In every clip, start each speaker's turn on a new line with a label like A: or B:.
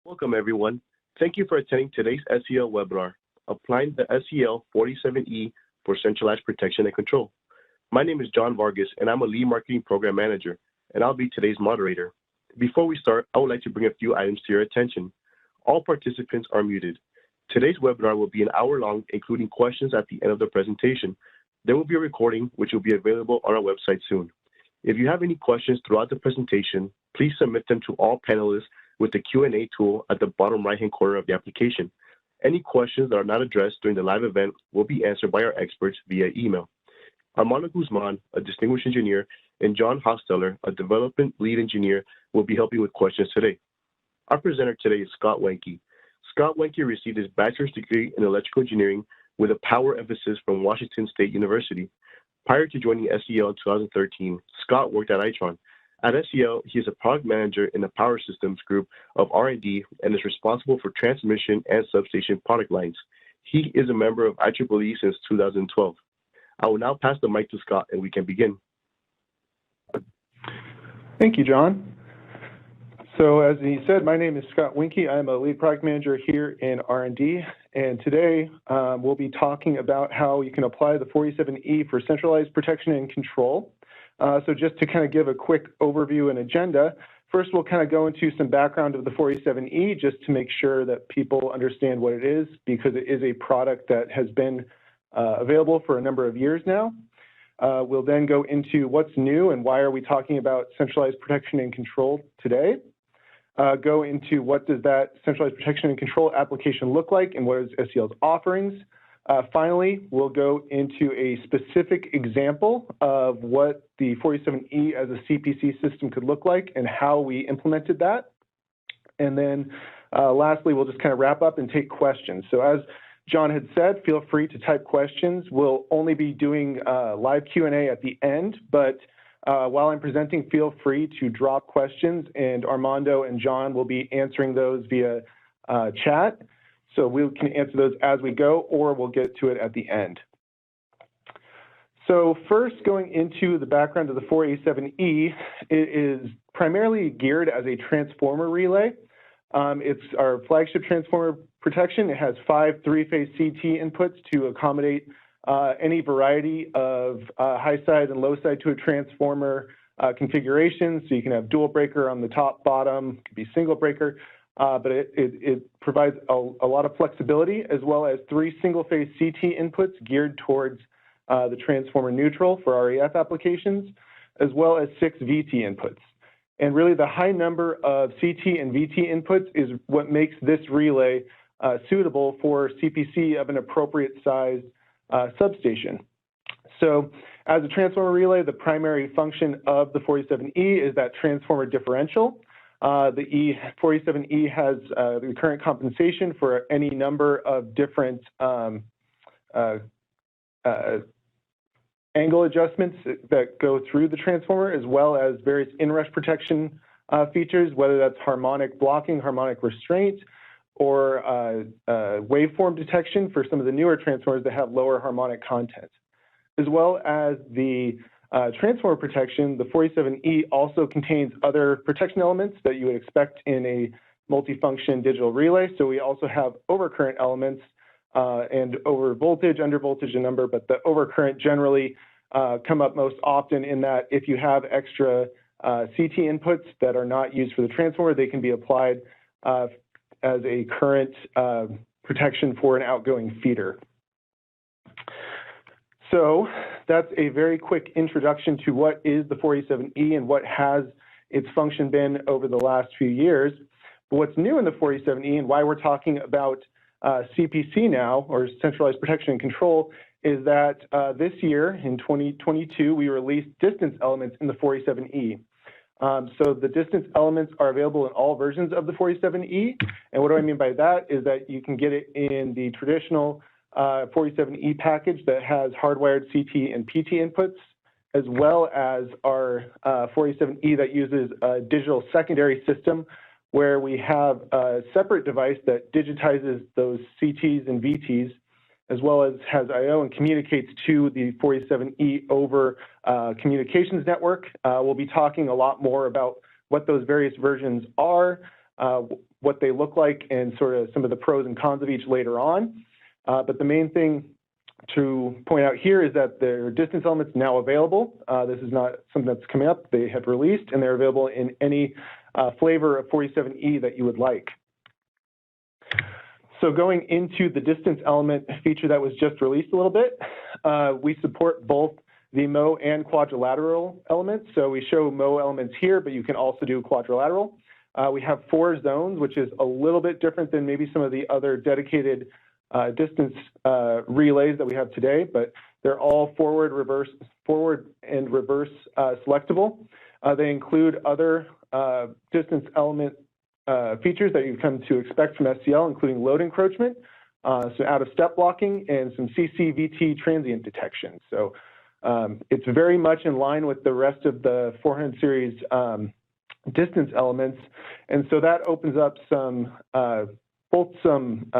A: Welcome, everyone. Thank you for attending today's SEL webinar, Applying the SEL 47E for Centralized Protection and Control. My name is John Vargas, and I'm a Lead Marketing Program Manager, and I'll be today's moderator. Before we start, I would like to bring a few items to your attention. All participants are muted. Today's webinar will be an hour long, including questions at the end of the presentation. There will be a recording, which will be available on our website soon. If you have any questions throughout the presentation, please submit them to all panelists with the Q&A tool at the bottom right-hand corner of the application. Any questions that are not addressed during the live event will be answered by our experts via email. Armando Guzman, a distinguished engineer, and John Hosteller, a development lead engineer, will be helping with questions today. Our presenter today is Scott Wenke. Scott Wenke received his bachelor's degree in electrical engineering with a power emphasis from Washington State University. Prior to joining SEL in 2013, Scott worked at Itron. At SEL, he is a product manager in the Power Systems Group of R&D and is responsible for transmission and substation product lines. He is a member of IEEE since 2012. I will now pass the mic to Scott and we can begin.
B: Thank you, John. So as he said, my name is Scott Wenke. I'm a lead product manager here in R&D, and today we'll be talking about how you can apply the 47E for centralized protection and control. So just to kind of give a quick overview and agenda, first we'll kind of go into some background of the 47E just to make sure that people understand what it is, because it is a product that has been available for a number of years now. We'll then go into what's new and why are we talking about centralized protection and control today. Go into what does that centralized protection and control application look like and what is SEL's offerings. Finally, we'll go into a specific example of what the 47E as a CPC system could look like and how we implemented that. And then lastly, we'll just kind of wrap up and take questions. So as John had said, feel free to type questions. We'll only be doing live Q&A at the end, but while I'm presenting, feel free to drop questions, and Armando and John will be answering those via chat. So we can answer those as we go, or we'll get to it at the end. So first, going into the background of the 4A7E, it is primarily geared as a transformer relay. It's our flagship transformer protection. It has 5 3-phase CT inputs to accommodate any variety of high side and low side to a transformer configuration. So you can have dual breaker on the top, bottom, it could be single breaker. But it provides a lot of flexibility, as well as 3 single-phase CT inputs geared towards the transformer neutral for REF applications, as well as 6 VT inputs. And really, the high number of CT and VT inputs is what makes this relay suitable for CPC of an appropriate size substation. So as a transformer relay, the primary function of the 47E is that transformer differential. The 47E has recurrent compensation for any number of different angle adjustments that go through the transformer, as well as various inrush protection features, whether that's harmonic blocking, harmonic restraint, or waveform detection for some of the newer transformers that have lower harmonic content. As well as the transformer protection, the 47E also contains other protection elements that you would expect in a multifunction digital relay. So we also have overcurrent elements and over voltage, under voltage, a number, but the overcurrent generally come up most often in that if you have extra CT inputs that are not used for the transformer, they can be applied as a current protection for an outgoing feeder. So that's a very quick introduction to what is the 4A7E and what has its function been over the last few years. But what's new in the 4A7E and why we're talking about CPC now, or centralized protection and control, is that this year in 2022, we released distance elements in the 4A7E. So the distance elements are available in all versions of the 4A7E. And what do I mean by that is that you can get it in the traditional 47E package that has hardwired CT and PT inputs, as well as our 47E that uses a digital secondary system where we have a separate device that digitizes those CTs and VTs, as well as has I/O and communicates to the 47E over communications network. We'll be talking a lot more about what those various versions are, what they look like and sort of some of the pros and cons of each later on. But the main thing to point out here is that there are distance elements now available. This is not something that's coming up. They have released, and they're available in any flavor of 47E that you would like. So going into the distance element feature that was just released a little bit, we support both the MO and quadrilateral elements. So we show MO elements here, but you can also do quadrilateral. We have 4 zones, which is a little bit different than maybe some of the other dedicated distance relays that we have today, but they're all forward and reverse selectable. They include other distance element features that you've come to expect from SCL, including load encroachment, so out-of-step blocking, and some CCVT transient detection. So it's very much in line with the rest of the 400 series distance elements, and so that opens up some both some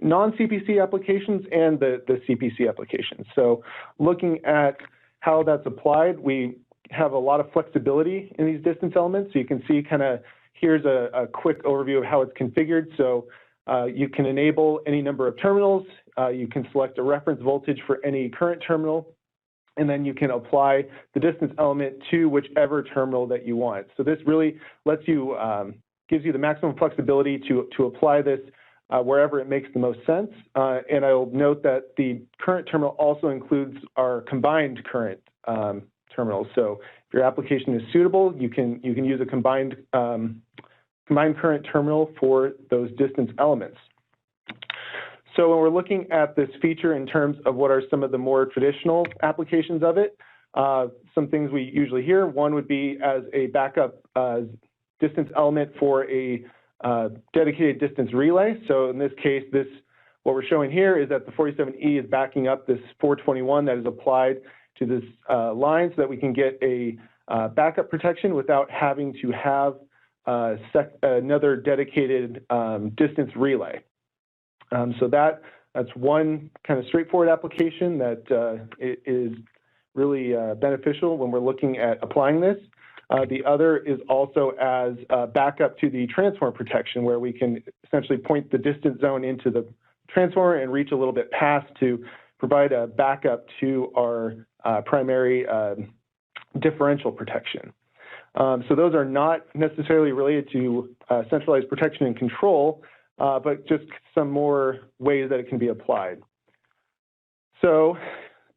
B: non-CPC applications and the CPC applications. So looking at how that's applied, we have a lot of flexibility in these distance elements. So you can see kind of, here's a quick overview of how it's configured. So you can enable any number of terminals. You can select a reference voltage for any current terminal, and then you can apply the distance element to whichever terminal that you want. So this really lets you, gives you the maximum flexibility to apply this wherever it makes the most sense. And I'll note that the current terminal also includes our combined current terminals. So if your application is suitable, you can use a combined current terminal for those distance elements. So when we're looking at this feature in terms of what are some of the more traditional applications of it, some things we usually hear, one would be as a backup distance element for a dedicated distance relay. So in this case, what we're showing here is that the 47E is backing up this 421 that is applied to this line so that we can get a backup protection without having to have another dedicated distance relay. So that's one kind of straightforward application that is really beneficial when we're looking at applying this. The other is also as backup to the transformer protection, where we can essentially point the distance zone into the transformer and reach a little bit past to provide a backup to our primary differential protection. So those are not necessarily related to centralized protection and control, but just some more ways that it can be applied. So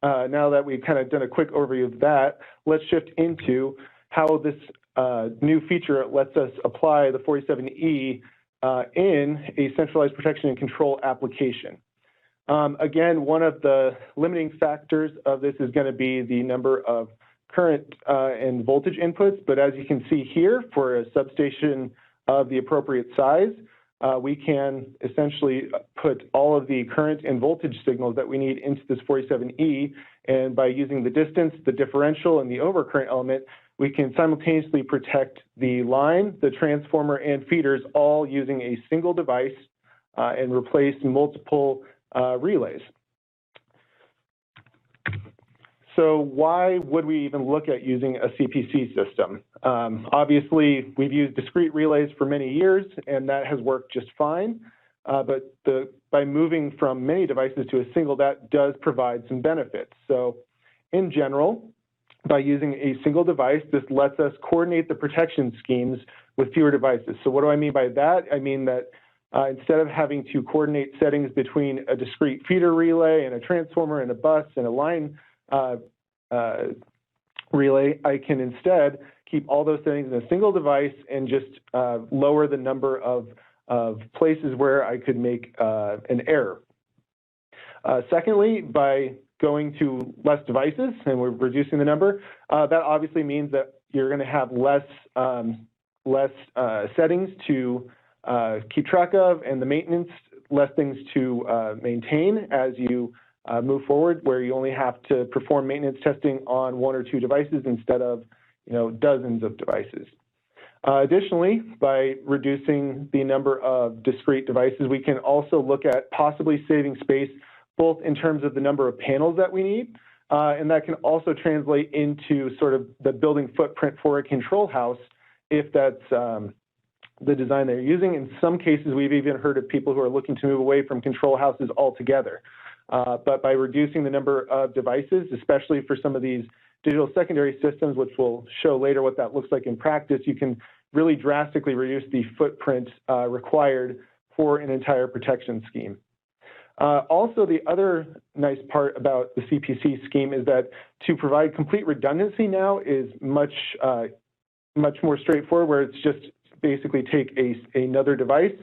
B: now that we've kind of done a quick overview of that, let's shift into how this new feature lets us apply the 47E in a centralized protection and control application. Again, one of the limiting factors of this is going to be the number of current and voltage inputs, but as you can see here, for a substation of the appropriate size, we can essentially put all of the current and voltage signals that we need into this 47E, and by using the distance, the differential, and the overcurrent element, we can simultaneously protect the line, the transformer, and feeders all using a single device and replace multiple relays. So why would we even look at using a CPC system? Obviously, we've used discrete relays for many years, and that has worked just fine. But by moving from many devices to a single, that does provide some benefits. So in general, by using a single device, this lets us coordinate the protection schemes with fewer devices. So what do I mean by that? I mean that instead of having to coordinate settings between a discrete feeder relay and a transformer and a bus and a line relay, I can instead keep all those settings in a single device and just lower the number of places where I could make an error. Secondly, by going to less devices, and we're reducing the number, that obviously means that you're going to have less settings to keep track of, and the maintenance, less things to maintain as you move forward, where you only have to perform maintenance testing on 1 or 2 devices instead of dozens of devices. Additionally, by reducing the number of discrete devices, we can also look at possibly saving space, both in terms of the number of panels that we need, and that can also translate into sort of the building footprint for a control house if that's the design they're using. In some cases, we've even heard of people who are looking to move away from control houses altogether. But by reducing the number of devices, especially for some of these digital secondary systems, which we'll show later what that looks like in practice, you can really drastically reduce the footprint required for an entire protection scheme. Also, the other nice part about the CPC scheme is that to provide complete redundancy now is much more straightforward, where it's just basically take another device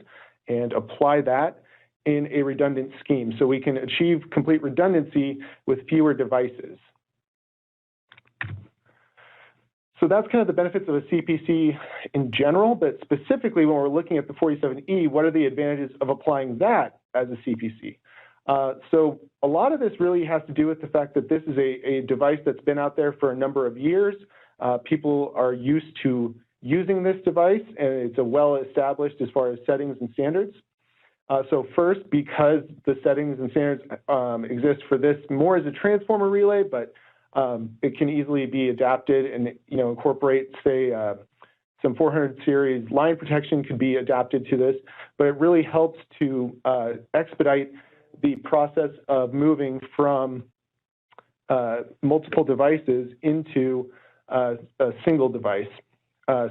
B: and apply that in a redundant scheme. So we can achieve complete redundancy with fewer devices. So that's kind of the benefits of a CPC in general, but specifically when we're looking at the 47E, what are the advantages of applying that as a CPC? So a lot of this really has to do with the fact that this is a device that's been out there for a number of years. People are used to using this device, and it's a well-established as far as settings and standards. So first, because the settings and standards exist for this more as a transformer relay, but it can easily be adapted and incorporate, say, some 400 series line protection could be adapted to this, but it really helps to expedite the process of moving from multiple devices into a single device.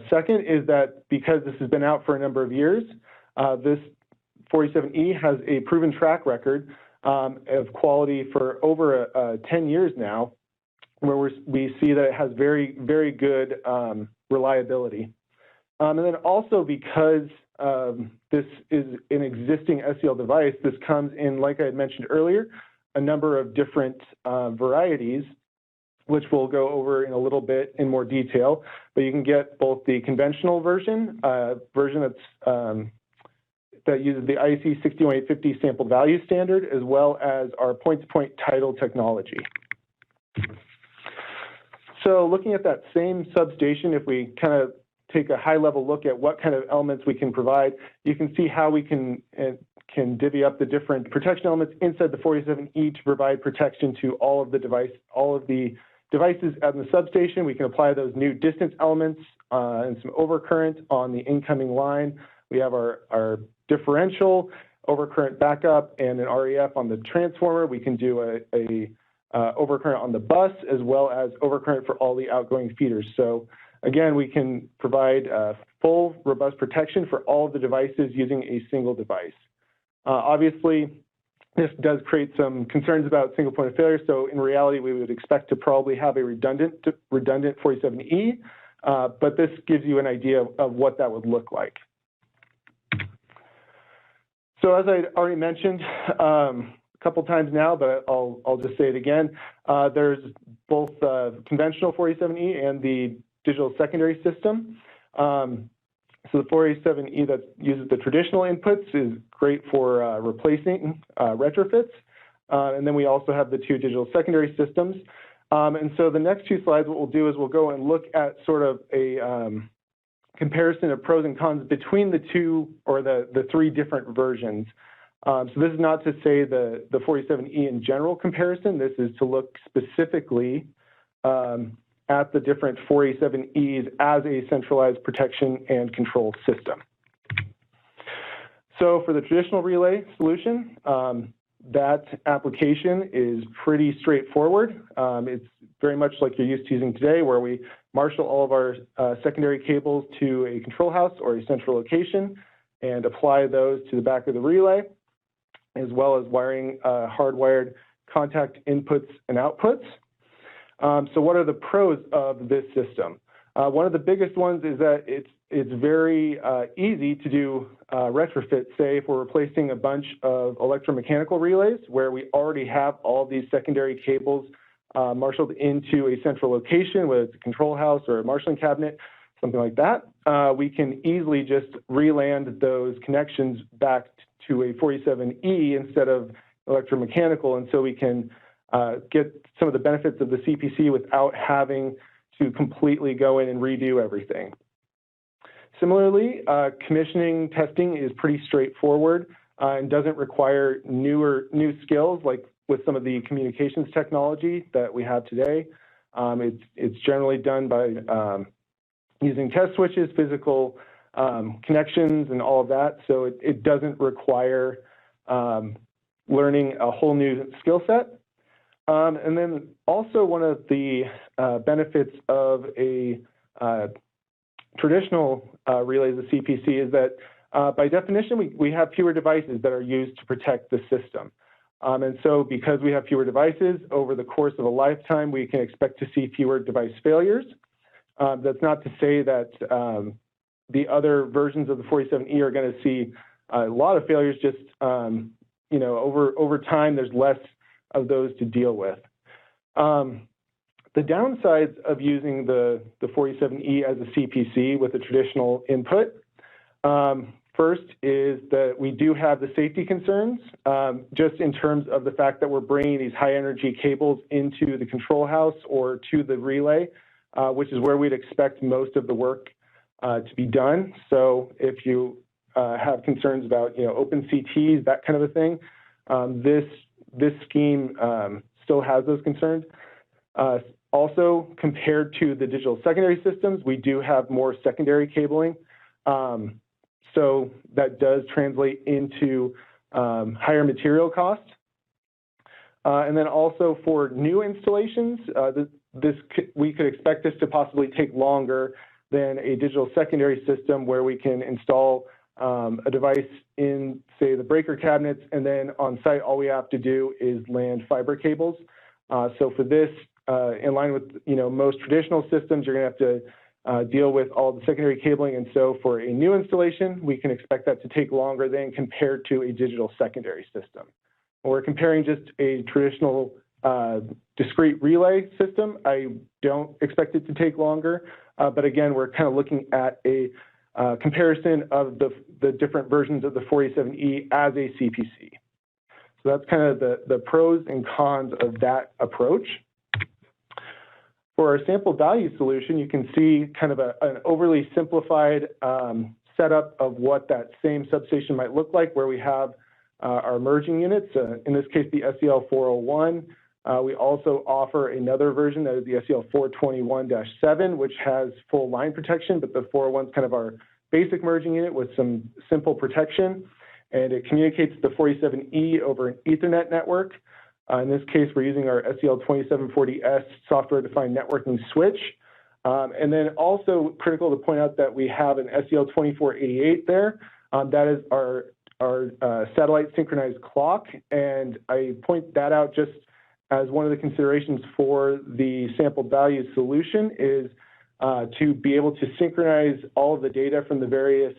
B: Second is that because this has been out for a number of years, this 47E has a proven track record of quality for over 10 years now, where we see that it has very, very good reliability. And then also because this is an existing SEL device, this comes in, like I had mentioned earlier, a number of different varieties, which we'll go over in a little bit in more detail. But you can get both the conventional version, that uses the IEC 61850 sample value standard, as well as our point-to-point title technology. So looking at that same substation, if we kind of take a high-level look at what kind of elements we can provide, you can see how we can divvy up the different protection elements inside the 47E to provide protection to all of the devices at the substation. We can apply those new distance elements and some overcurrent on the incoming line. We have our differential, overcurrent backup, and an REF on the transformer. We can do a overcurrent on the bus, as well as overcurrent for all the outgoing feeders. So again, we can provide full, robust protection for all of the devices using a single device. Obviously, this does create some concerns about single point of failure. So in reality, we would expect to probably have a redundant 47E, but this gives you an idea of what that would look like. So as I already mentioned a couple times now, but I'll just say it again, there's both conventional 47E and the digital secondary system. So the 487E that uses the traditional inputs is great for replacing retrofits. And then we also have the two digital secondary systems. And so the next two slides, what we'll do is we'll go and look at sort of a comparison of pros and cons between the two or the three different versions. So this is not to say the 47E in general comparison. This is to look specifically at the different 487Es as a centralized protection and control system. So for the traditional relay solution, that application is pretty straightforward. It's very much like you're used to using today, where we marshal all of our secondary cables to a control house or a central location and apply those to the back of the relay, as well as wiring hardwired contact inputs and outputs. So what are the pros of this system? One of the biggest ones is that it's very easy to do retrofit, say if we're replacing a bunch of electromechanical relays where we already have all these secondary cables marshaled into a central location, whether it's a control house or a marshaling cabinet, something like that. We can easily just reland those connections back to a 47E instead of electromechanical, and so we can get some of the benefits of the CPC without having to completely go in and redo everything. Similarly, commissioning testing is pretty straightforward and doesn't require new skills like with some of the communications technology that we have today. It's generally done by using test switches, physical connections and all of that, so it doesn't require learning a whole new skill set. And then also one of the benefits of a traditional relay as a CPC is that by definition, we have fewer devices that are used to protect the system. And so because we have fewer devices, over the course of a lifetime, we can expect to see fewer device failures. That's not to say that the other versions of the 47E are going to see a lot of failures, just you know, over time, there's less of those to deal with. The downsides of using the 47E as a CPC with a traditional input, first is that we do have the safety concerns, just in terms of the fact that we're bringing these high energy cables into the control house or to the relay, which is where we'd expect most of the work to be done. So if you have concerns about, you know, open CTs, that kind of a thing, this scheme still has those concerns. Also, compared to the digital secondary systems, we do have more secondary cabling. So that does translate into higher material costs. And then also for new installations, we could expect this to possibly take longer than a digital secondary system where we can install a device in, say, the breaker cabinets, and then on site, all we have to do is land fiber cables. So for this, in line with, you know, most traditional systems, you're going to have to deal with all the secondary cabling. And so for a new installation, we can expect that to take longer than compared to a digital secondary system. When we're comparing just a traditional discrete relay system, I don't expect it to take longer. But again, we're kind of looking at a comparison of the different versions of the 47E as a CPC. So that's kind of the pros and cons of that approach. For our sample value solution, you can see kind of an overly simplified setup of what that same substation might look like, where we have our merging units, in this case, the SEL 401. We also offer another version that is the SEL 421-7, which has full line protection, but the 401 is kind of our basic merging unit with some simple protection, and it communicates the 47E over an Ethernet network. In this case, we're using our SEL 2740S software-defined networking switch. And then also critical to point out that we have an SEL 2488 there. That is our satellite synchronized clock, and I point that out just as one of the considerations for the sampled value solution is to be able to synchronize all of the data from the various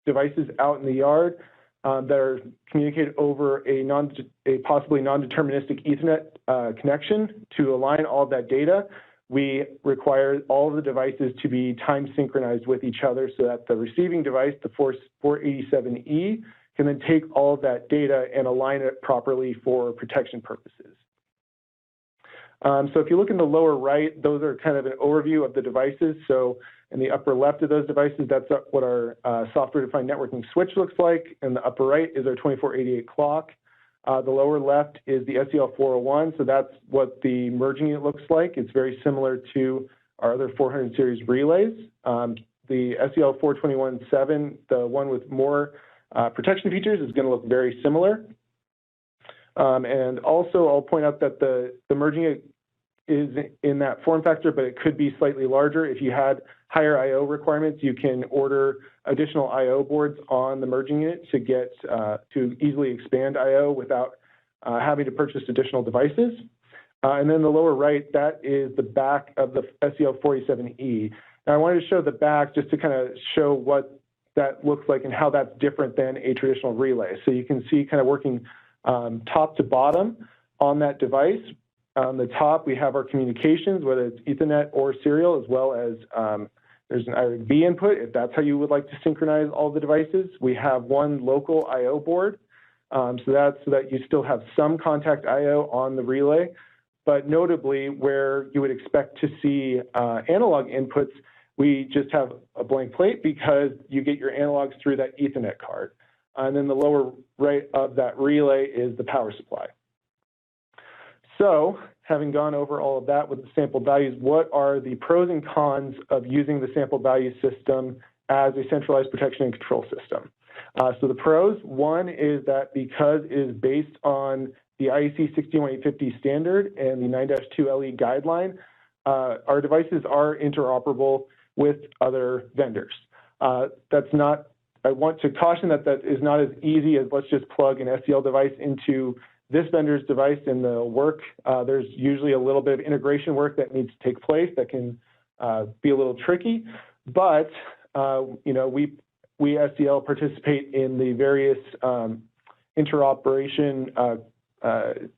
B: devices out in the yard that are communicated over a possibly non-deterministic Ethernet connection. To align all of that data, we require all of the devices to be time synchronized with each other so that the receiving device, the 487E, can then take all of that data and align it properly for protection purposes. So if you look in the lower right, those are kind of an overview of the devices. So in the upper left of those devices, that's what our software-defined networking switch looks like. In the upper right is our 2488 clock. The lower left is the SEL 401. So that's what the merging unit looks like. It's very similar to our other 400 series relays. The SEL 421-7, the one with more protection features, is going to look very similar. And also, I'll point out that the merging unit is in that form factor, but it could be slightly larger. If you had higher I/O requirements, you can order additional I/O boards on the merging unit to get to easily expand I/O without having to purchase additional devices. And then the lower right, that is the back of the SEL 47E. Now, I wanted to show the back just to kind of show what that looks like and how that's different than a traditional relay. So you can see kind of working top to bottom on that device. On the top, we have our communications, whether it's Ethernet or serial, as well as there's an IRV input, if that's how you would like to synchronize all the devices. We have one local I/O board, so that you still have some contact I/O on the relay. But notably, where you would expect to see analog inputs, we just have a blank plate because you get your analogs through that Ethernet card. And then the lower right of that relay is the power supply. So, having gone over all of that with the sample values, what are the pros and cons of using the sample value system as a centralized protection and control system. So the pros, one is that because it is based on the IEC 61850 standard and the 9-2 LE guideline, our devices are interoperable with other vendors. That's not, I want to caution that that is not as easy as let's just plug an SEL device into this vendor's device and they'll work. There's usually a little bit of integration work that needs to take place that can be a little tricky, but you know, we SEL participate in the various interoperation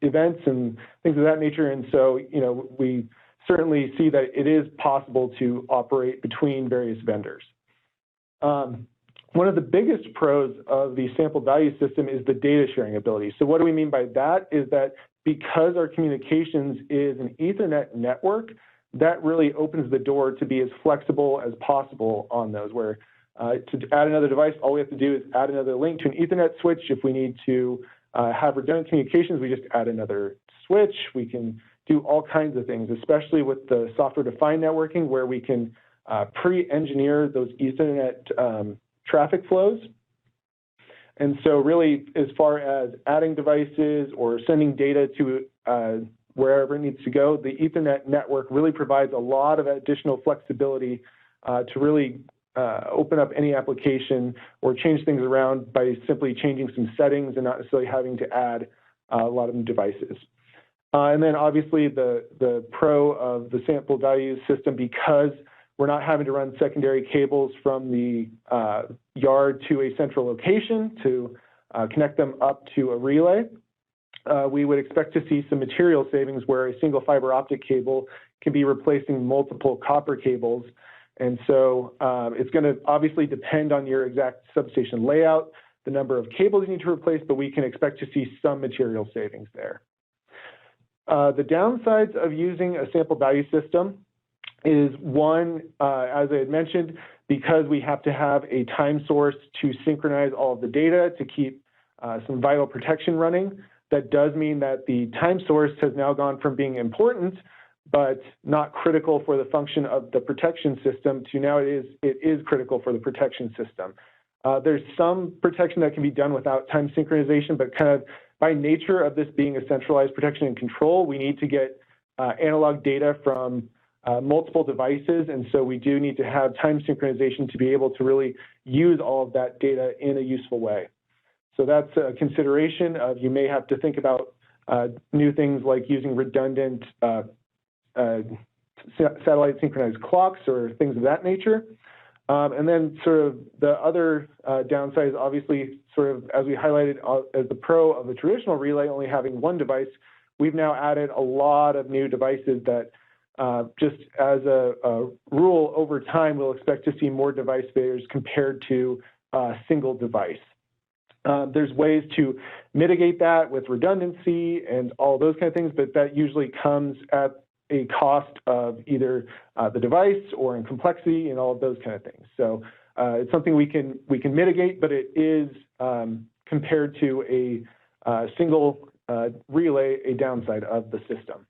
B: events and things of that nature, and so you know, we certainly see that it is possible to operate between various vendors. One of the biggest pros of the sample value system is the data sharing ability. So what do we mean by that is that because our communications is an Ethernet network, that really opens the door to be as flexible as possible on those, where to add another device, all we have to do is add another link to an Ethernet switch. If we need to have redundant communications, we just add another switch. We can do all kinds of things, especially with the software-defined networking, where we can pre-engineer those Ethernet traffic flows. And so really, as far as adding devices or sending data to wherever it needs to go, the Ethernet network really provides a lot of additional flexibility to really open up any application or change things around by simply changing some settings and not necessarily having to add a lot of new devices. And then obviously the pro of the sample value system, because we're not having to run secondary cables from the yard to a central location to connect them up to a relay. We would expect to see some material savings where a single fiber optic cable can be replacing multiple copper cables. And so it's going to obviously depend on your exact substation layout, the number of cables you need to replace, but we can expect to see some material savings there. The downsides of using a sample value system is one, as I had mentioned, because we have to have a time source to synchronize all of the data to keep some vital protection running. That does mean that the time source has now gone from being important, but not critical for the function of the protection system, to now it is critical for the protection system. There's some protection that can be done without time synchronization, but kind of by nature of this being a centralized protection and control, we need to get analog data from multiple devices, and so we do need to have time synchronization to be able to really use all of that data in a useful way. So that's a consideration of, you may have to think about new things like using redundant satellite synchronized clocks or things of that nature. And then sort of the other downside is obviously sort of, as we highlighted as the pro of the traditional relay only having one device, we've now added a lot of new devices that just as a rule over time, we'll expect to see more device failures compared to a single device. There's ways to mitigate that with redundancy and all those kind of things, but that usually comes at a cost of either the device or in complexity and all of those kind of things. So it's something we can mitigate, but it is compared to a single relay, a downside of the system.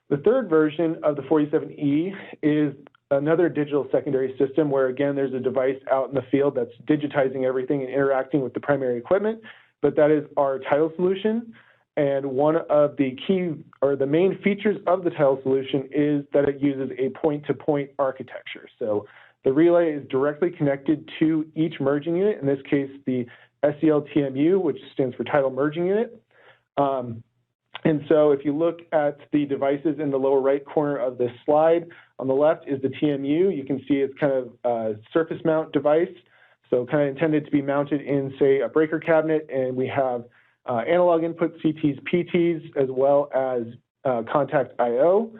B: The third version of the 47E is another digital secondary system where, again, there's a device out in the field that's digitizing everything and interacting with the primary equipment, but that is our title solution. And one of the key or the main features of the title solution is that it uses a point-to-point architecture. So the relay is directly connected to each merging unit, in this case, the SEL-TMU, which stands for Title Merging Unit. And so if you look at the devices in the lower right corner of this slide, on the left is the TMU. You can see it's kind of a surface mount device, so kind of intended to be mounted in, say, a breaker cabinet, and we have analog input CTs, PTs, as well as contact I/O.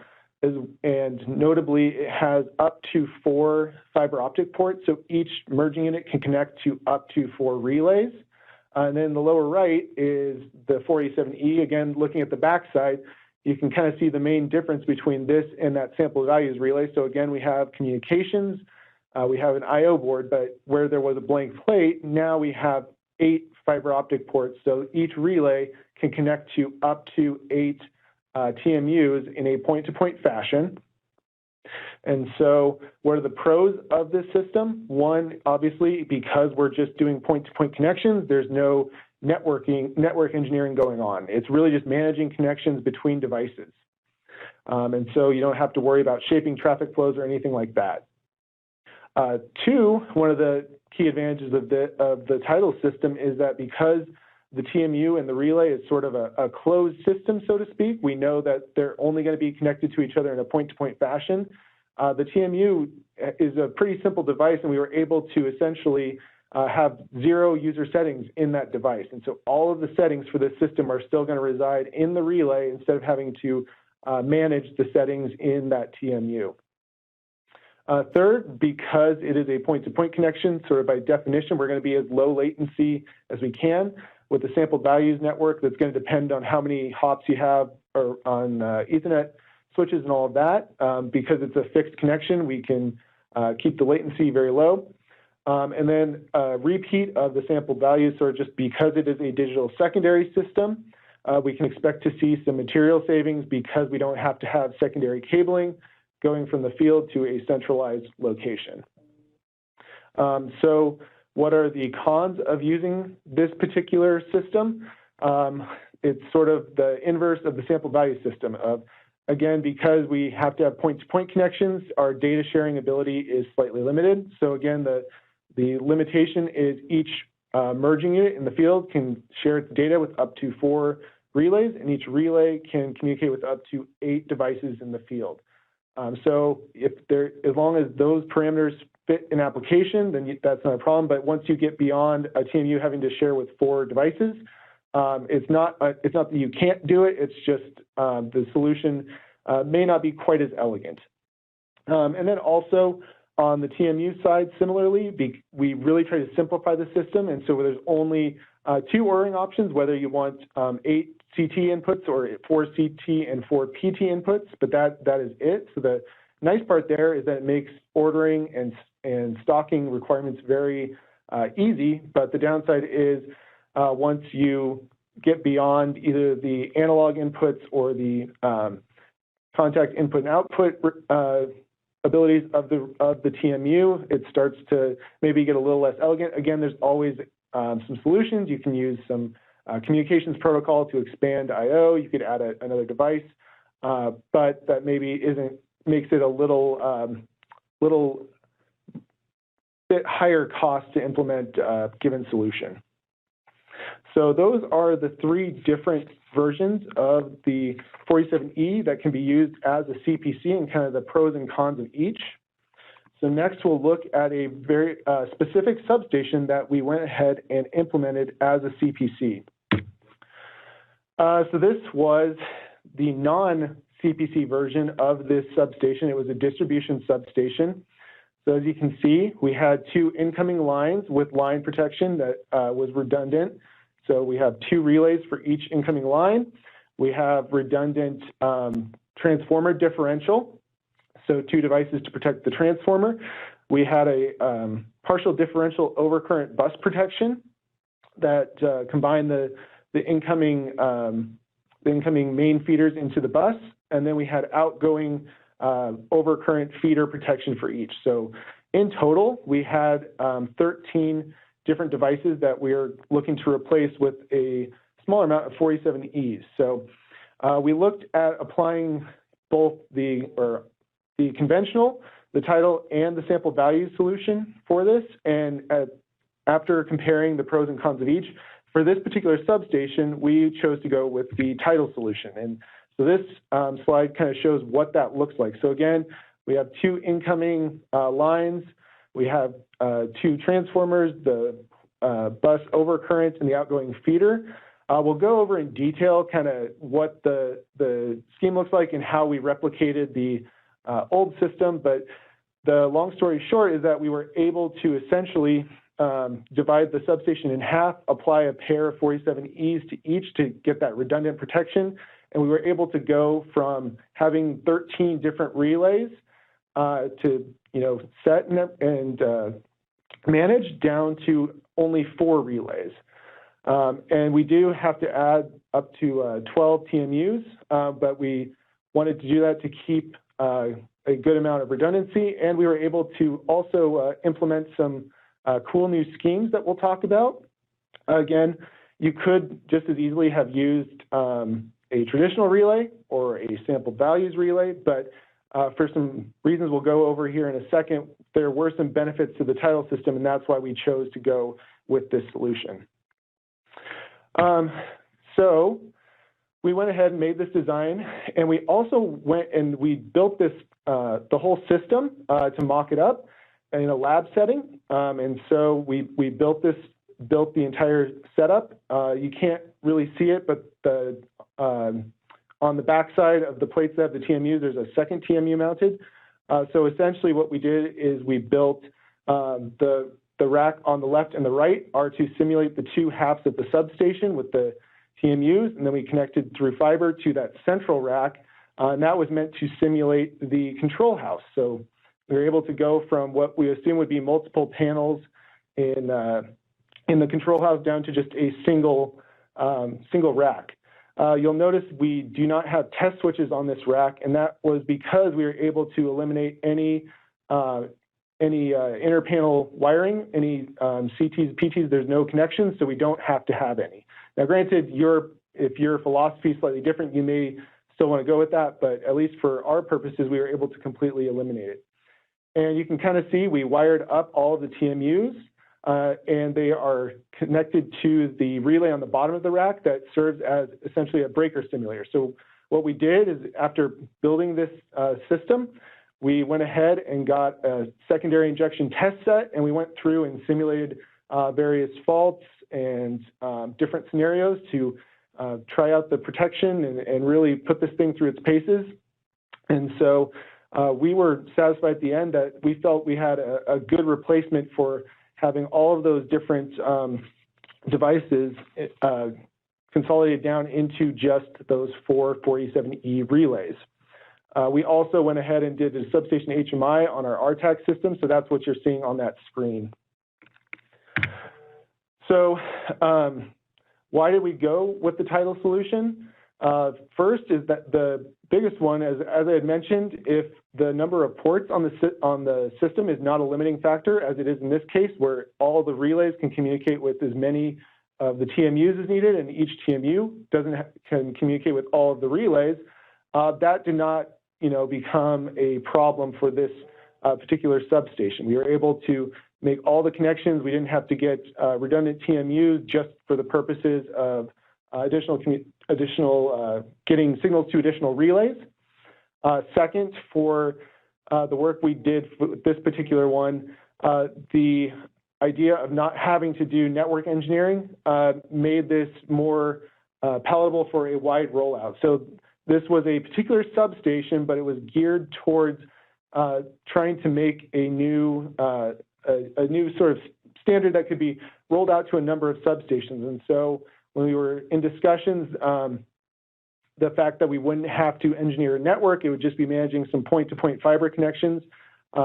B: And notably, it has up to 4 fiber optic ports, so each merging unit can connect to up to 4 relays. And then the lower right is the 487E. Again, looking at the backside, you can kind of see the main difference between this and that sample values relay. So again, we have communications, we have an I/O board, but where there was a blank plate, now we have 8 fiber optic ports. So each relay can connect to up to 8 TMUs in a point-to-point fashion. And so what are the pros of this system? One, obviously, because we're just doing point-to-point connections, there's no network engineering going on. It's really just managing connections between devices. And so you don't have to worry about shaping traffic flows or anything like that. Two, one of the key advantages of the title system is that because the TMU and the relay is sort of a closed system, so to speak, we know that they're only going to be connected to each other in a point-to-point fashion. The TMU is a pretty simple device, and we were able to essentially have 0 user settings in that device. And so all of the settings for this system are still going to reside in the relay instead of having to manage the settings in that TMU. Third, because it is a point-to-point connection, sort of by definition, we're going to be as low latency as we can with the sampled values network. That's going to depend on how many hops you have or on Ethernet switches and all of that. Because it's a fixed connection, we can keep the latency very low. And then a repeat of the sampled values, so just because it is a digital secondary system, we can expect to see some material savings because we don't have to have secondary cabling going from the field to a centralized location. So what are the cons of using this particular system? It's sort of the inverse of the sample value system. Again, because we have to have point-to-point connections, our data sharing ability is slightly limited. So again, the limitation is each merging unit in the field can share its data with up to 4 relays, and each relay can communicate with up to 8 devices in the field. So as long as those parameters fit an application, then that's not a problem. But once you get beyond a TMU having to share with 4 devices, it's not that you can't do it. It's just the solution may not be quite as elegant. And then also on the TMU side, similarly, we really try to simplify the system. And so there's only 2 ordering options, whether you want 8 CT inputs or 4 CT and 4 PT inputs, but that is it. So the nice part there is that it makes ordering and stocking requirements very easy, but the downside is once you get beyond either the analog inputs or the contact input and output abilities of the TMU, it starts to maybe get a little less elegant. Again, there's always some solutions. You can use some communications protocol to expand I/O. You could add another device, but that maybe makes it a little bit higher cost to implement a given solution. So those are the 3 different versions of the 47E that can be used as a CPC and kind of the pros and cons of each. So next we'll look at a very specific substation that we went ahead and implemented as a CPC. So this was the non-CPC version of this substation. It was a distribution substation. So as you can see, we had 2 incoming lines with line protection that was redundant. So we have 2 relays for each incoming line. We have redundant transformer differential, so 2 devices to protect the transformer. We had a partial differential overcurrent bus protection that combined the incoming main feeders into the bus, and then we had outgoing overcurrent feeder protection for each. So in total, we had 13 different devices that we are looking to replace with a smaller amount of 47Es. So we looked at applying both the conventional, the title, and the sample value solution for this. And after comparing the pros and cons of each, for this particular substation, we chose to go with the title solution. And so this slide kind of shows what that looks like. So again, we have 2 incoming lines. We have 2 transformers, the bus overcurrent and the outgoing feeder. We'll go over in detail kind of what the scheme looks like and how we replicated the old system. But the long story short is that we were able to essentially divide the substation in half, apply a pair of 47Es to each to get that redundant protection. And we were able to go from having 13 different relays to set and manage down to only 4 relays. And we do have to add up to 12 TMUs, but we wanted to do that to keep a good amount of redundancy, and we were able to also implement some cool new schemes that we'll talk about. Again, you could just as easily have used a traditional relay or a sampled values relay, but for some reasons we'll go over here in a second, there were some benefits to the title system, and that's why we chose to go with this solution. So we went ahead and made this design, and we also went and we built this, the whole system to mock it up in a lab setting. And so we built the entire setup. You can't really see it, but on the backside of the plates that have the TMUs, there's a second TMU mounted. So essentially what we did is we built the rack on the left and the right are to simulate the two halves of the substation with the TMUs, and then we connected through fiber to that central rack, and that was meant to simulate the control house. So we were able to go from what we assume would be multiple panels in the control house down to just a single rack. You'll notice we do not have test switches on this rack, and that was because we were able to eliminate any inner panel wiring, any CTs, PTs. There's no connections, so we don't have to have any. Now, granted, if your philosophy is slightly different, you may still want to go with that, but at least for our purposes, we were able to completely eliminate it. And you can kind of see we wired up all of the TMUs, and they are connected to the relay on the bottom of the rack that serves as essentially a breaker simulator. So what we did is after building this system, we went ahead and got a secondary injection test set, and we went through and simulated various faults and different scenarios to try out the protection and really put this thing through its paces. And so we were satisfied at the end that we felt we had a good replacement for having all of those different devices consolidated down into just those 4 47E relays. We also went ahead and did a substation HMI on our RTAC system, so that's what you're seeing on that screen. So why did we go with the title solution? First is that the biggest one, as I had mentioned, if the number of ports on the system is not a limiting factor, as it is in this case, where all the relays can communicate with as many of the TMUs as needed, and each TMU can communicate with all of the relays, that did not, become a problem for this particular substation. We were able to make all the connections. We didn't have to get redundant TMUs just for the purposes of getting signals to additional relays. Second, for the work we did with this particular one, the idea of not having to do network engineering made this more palatable for a wide rollout. So this was a particular substation, but it was geared towards trying to make a new sort of standard that could be rolled out to a number of substations. And so when we were in discussions, the fact that we wouldn't have to engineer a network, it would just be managing some point-to-point fiber connections,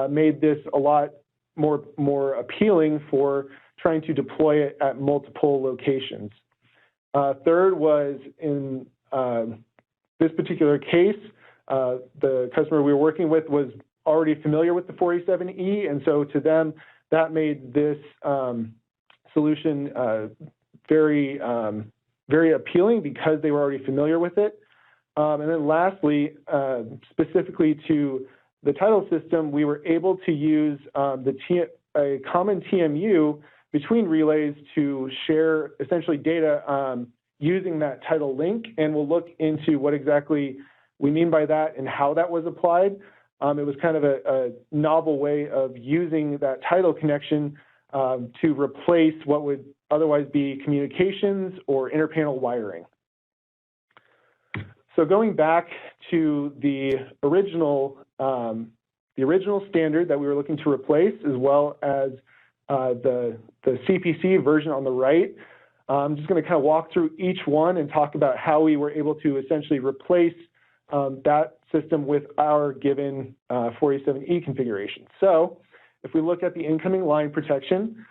B: made this a lot more appealing for trying to deploy it at multiple locations. Third was in this particular case, the customer we were working with was already familiar with the 47E, and so to them, that made this solution very appealing because they were already familiar with it. And then lastly, specifically to the title system, we were able to use a common TMU between relays to share essentially data using that title link, and we'll look into what exactly we mean by that and how that was applied. It was kind of a novel way of using that title connection to replace what would otherwise be communications or interpanel wiring. So going back to the original standard that we were looking to replace, as well as the CPC version on the right, I'm just going to kind of walk through each one and talk about how we were able to essentially replace that system with our given 47E configuration. So if we look at the incoming line protection,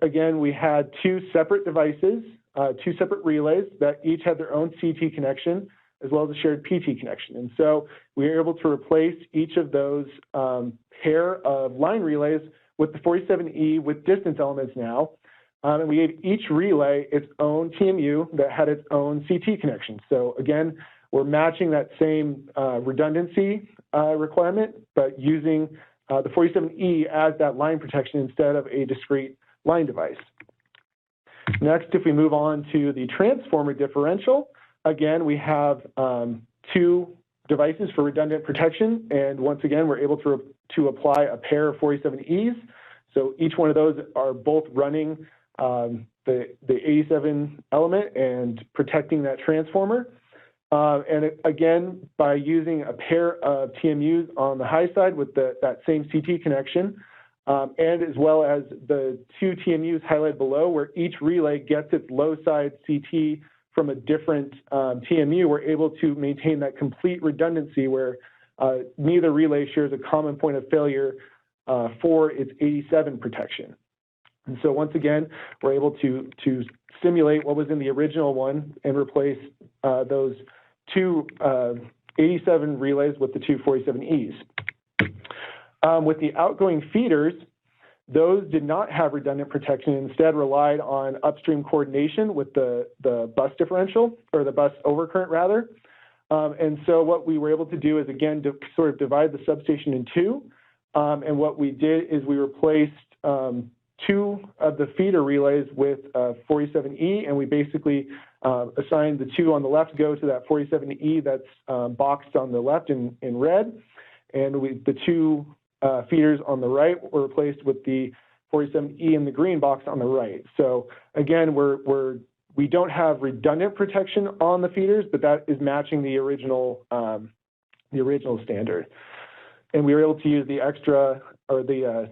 B: again, we had two separate devices, two separate relays that each had their own CT connection. as well as a shared PT connection. And so we were able to replace each of those pair of line relays with the 47E with distance elements now. And we gave each relay its own TMU that had its own CT connection. So again, we're matching that same redundancy requirement, but using the 47E as that line protection instead of a discrete line device. Next, if we move on to the transformer differential, again, we have two devices for redundant protection. And once again, we're able to apply a pair of 47Es. So each one of those are both running the 87 element and protecting that transformer. And again, by using a pair of TMUs on the high side with that same CT connection, and as well as the two TMUs highlighted below, where each relay gets its low side CT from a different TMU, we're able to maintain that complete redundancy where neither relay shares a common point of failure for its 87 protection. And so once again, we're able to simulate what was in the original one and replace those two 87 relays with the two 47Es. With the outgoing feeders, those did not have redundant protection, instead relied on upstream coordination with the bus differential, or the bus overcurrent rather. And so what we were able to do is, again, sort of divide the substation in two. And what we did is we replaced two of the feeder relays with 47E, and we basically assigned the two on the left go to that 47E that's boxed on the left in red, and the two feeders on the right were replaced with the 47E in the green box on the right. So again, we don't have redundant protection on the feeders, but that is matching the original standard. And we were able to use the extra, or the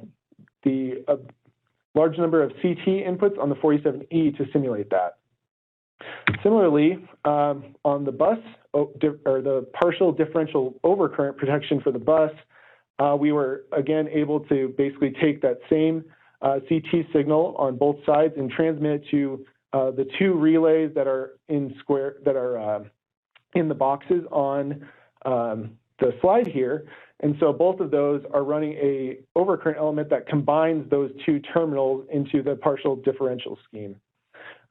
B: large number of CT inputs on the 47E to simulate that. Similarly, on the bus, or the partial differential overcurrent protection for the bus, we were again able to basically take that same CT signal on both sides and transmit it to the two relays that are in the boxes on the slide here. And so both of those are running a overcurrent element that combines those two terminals into the partial differential scheme.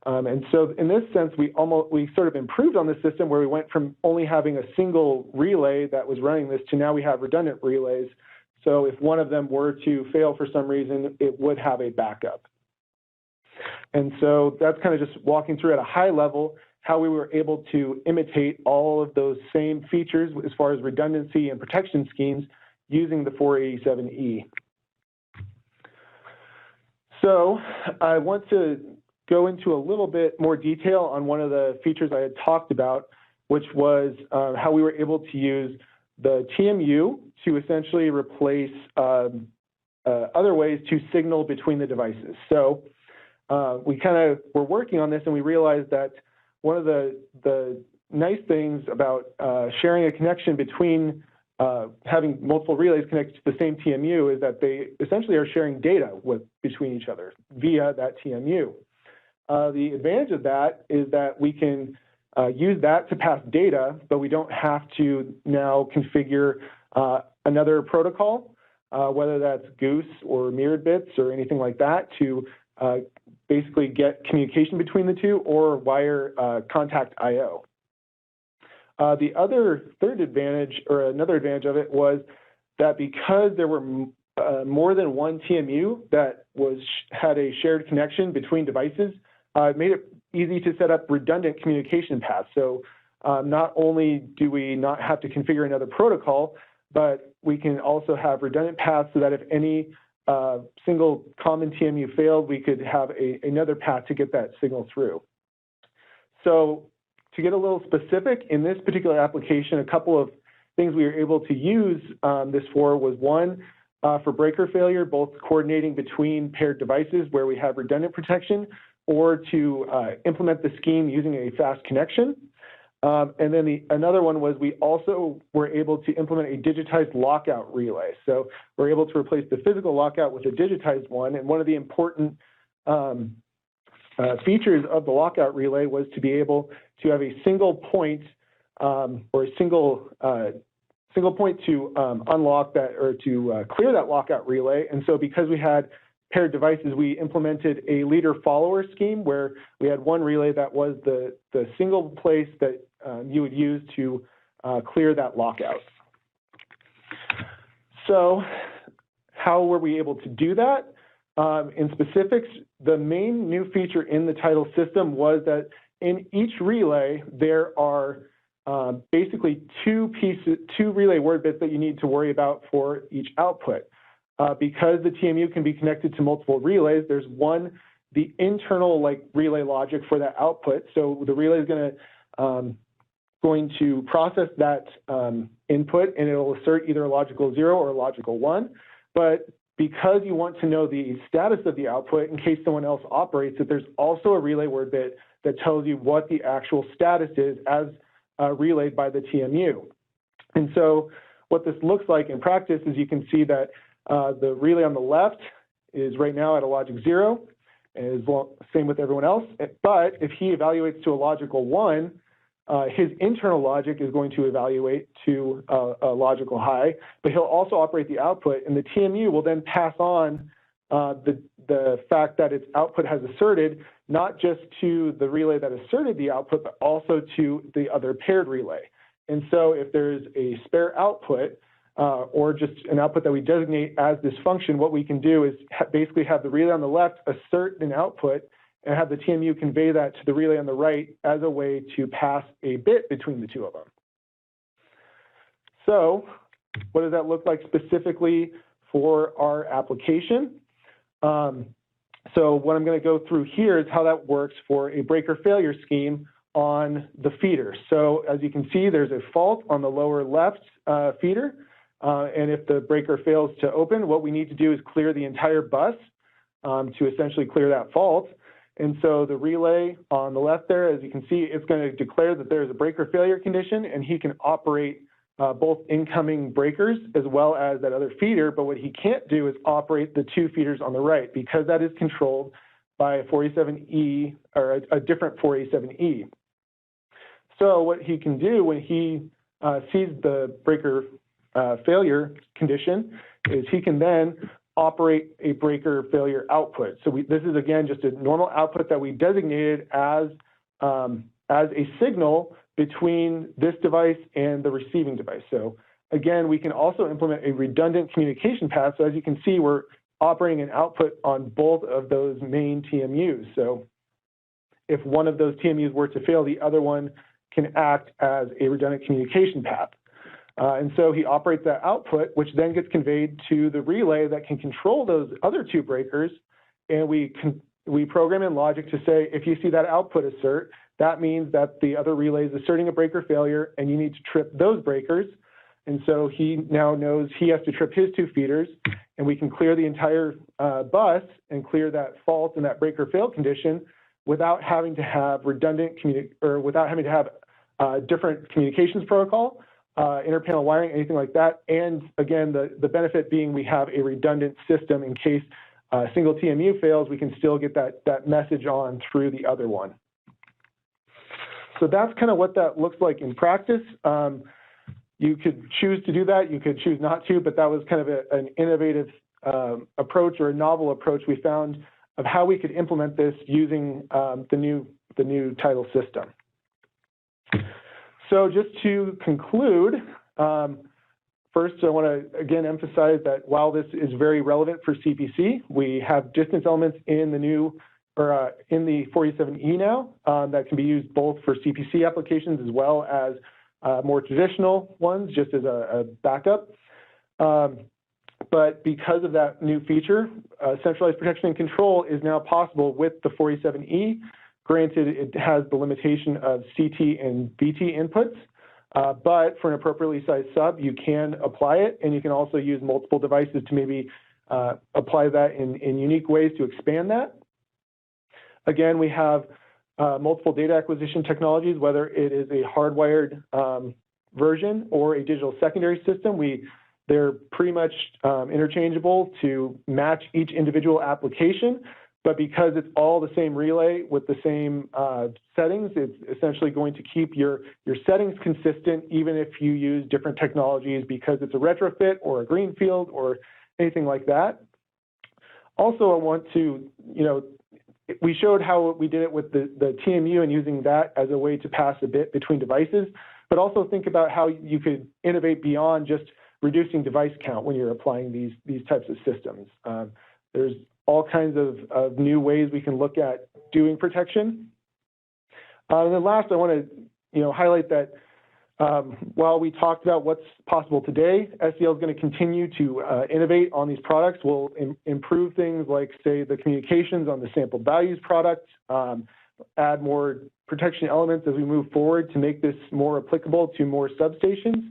B: And so in this sense, we sort of improved on the system where we went from only having a single relay that was running this to now we have redundant relays. So if one of them were to fail for some reason, it would have a backup. And so that's kind of just walking through at a high level how we were able to imitate all of those same features as far as redundancy and protection schemes using the 487E. So I want to go into a little bit more detail on one of the features I had talked about, which was how we were able to use the TMU to essentially replace other ways to signal between the devices. So we kind of were working on this, and we realized that one of the nice things about sharing a connection between having multiple relays connected to the same TMU is that they essentially are sharing data between each other via that TMU. The advantage of that is that we can use that to pass data, but we don't have to now configure another protocol, whether that's Goose or mirrored bits or anything like that, to basically get communication between the two or wire contact I/O. The third advantage, or another advantage of it, was that because there were more than one TMU that had a shared connection between devices, it made it easy to set up redundant communication paths. So not only do we not have to configure another protocol, but we can also have redundant paths so that if any single common TMU failed, we could have another path to get that signal through. So to get a little specific, in this particular application, a couple of things we were able to use this for was one, for breaker failure, both coordinating between paired devices where we have redundant protection, or to implement the scheme using a fast connection. And then another one was we also were able to implement a digitized lockout relay. So we're able to replace the physical lockout with a digitized one. And one of the important features of the lockout relay was to be able to have a single point or a single point to unlock that or to clear that lockout relay. And so because we had paired devices, we implemented a leader-follower scheme where we had one relay that was the single place that you would use to clear that lockout. So how were we able to do that? In specifics, the main new feature in the title system was that in each relay, there are basically two relay word bits that you need to worry about for each output. Because the TMU can be connected to multiple relays, there's one, the internal relay logic for that output. So the relay is going to process that input, and it'll assert either a logical 0 or a logical 1. But because you want to know the status of the output in case someone else operates it, there's also a relay word bit that tells you what the actual status is as relayed by the TMU. And so what this looks like in practice is you can see that the relay on the left is right now at a logic 0, and is same with everyone else. But if he evaluates to a logical 1, his internal logic is going to evaluate to a logical high, but he'll also operate the output, and the TMU will then pass on the fact that its output has asserted, not just to the relay that asserted the output, but also to the other paired relay. And so if there's a spare output, or just an output that we designate as this function, what we can do is basically have the relay on the left assert an output and have the TMU convey that to the relay on the right as a way to pass a bit between the two of them. So what does that look like specifically for our application? So what I'm going to go through here is how that works for a breaker failure scheme on the feeder. So as you can see, there's a fault on the lower left feeder. And if the breaker fails to open, what we need to do is clear the entire bus to essentially clear that fault. And so the relay on the left there, as you can see, it's going to declare that there's a breaker failure condition, and he can operate both incoming breakers as well as that other feeder. But what he can't do is operate the two feeders on the right, because that is controlled by a 487E or a different 487E. So what he can do when he sees the breaker failure condition is he can then operate a breaker failure output. So this is, again, just a normal output that we designated as a signal between this device and the receiving device. So again, we can also implement a redundant communication path. So as you can see, we're operating an output on both of those main TMUs. So if one of those TMUs were to fail, the other one can act as a redundant communication path. And so he operates that output, which then gets conveyed to the relay that can control those other two breakers. And we program in logic to say, if you see that output assert, that means that the other relay is asserting a breaker failure, and you need to trip those breakers. And so he now knows he has to trip his two feeders, and we can clear the entire bus and clear that fault and that breaker fail condition without having to have without having to have different communications protocol, interpanel wiring, anything like that. And again, the benefit being we have a redundant system in case a single TMU fails, we can still get that message on through the other one. So that's kind of what that looks like in practice. You could choose to do that, you could choose not to, but that was kind of an innovative approach, or a novel approach we found of how we could implement this using the new title system. So just to conclude, first I want to again emphasize that while this is very relevant for CPC, we have distance elements in the new in the 487E now that can be used both for CPC applications as well as more traditional ones, just as a backup. But because of that new feature, centralized protection and control is now possible with the 487E. Granted, it has the limitation of CT and VT inputs, but for an appropriately sized sub, you can apply it, and you can also use multiple devices to maybe apply that in unique ways to expand that. Again, we have multiple data acquisition technologies, whether it is a hardwired version or a digital secondary system. They're pretty much interchangeable to match each individual application. but because it's all the same relay with the same settings, it's essentially going to keep your settings consistent even if you use different technologies because it's a retrofit or a greenfield or anything like that. Also, I want to, we showed how we did it with the TMU and using that as a way to pass a bit between devices, but also think about how you could innovate beyond just reducing device count when you're applying these types of systems. There's all kinds of new ways we can look at doing protection. And then last, I want to highlight that while we talked about what's possible today, SEL is going to continue to innovate on these products. We'll improve things like, say, the communications on the sampled values product, add more protection elements as we move forward to make this more applicable to more substations.